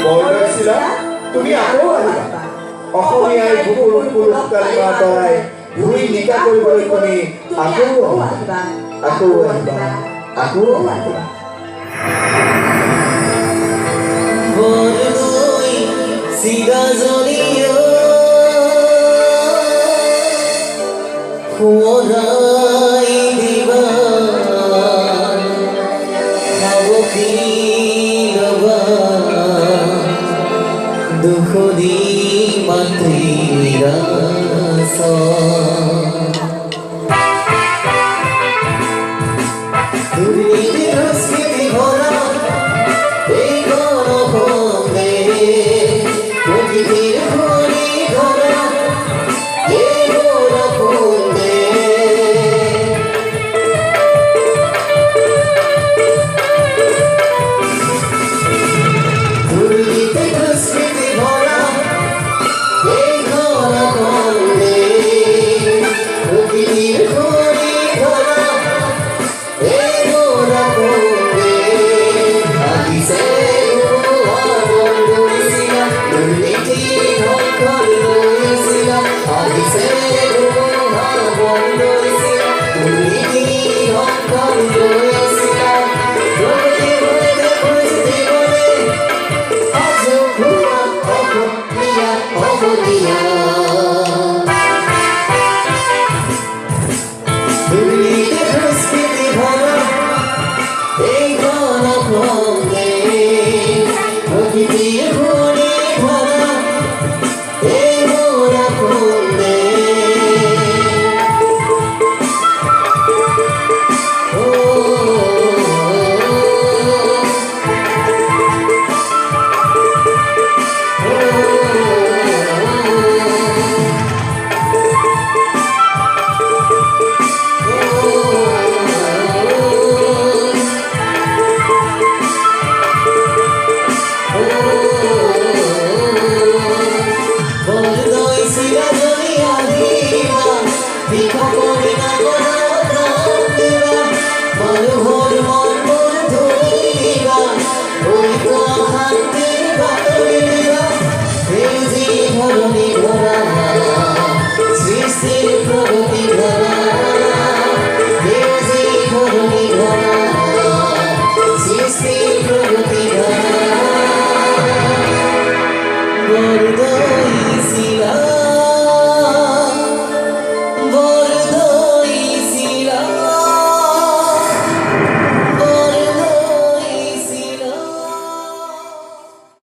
বৰ লৈছিলা তুমি আকৌ আহিবা অসমীয়াই বুকুৰ পুৰুষকালী আঁতৰাই ধুই নিকা কৰিবলৈ তুমি আকৌ আহিবা আকৌ আহিবা আকৌ আহিবা বৰদৈ চিগাজনীয় সোঁৱৰাই দিবা সাৱটি ৰবা দুখ দি মাতৃৰাস দুৰ্নীতি দুষ্কৃতি ভৰা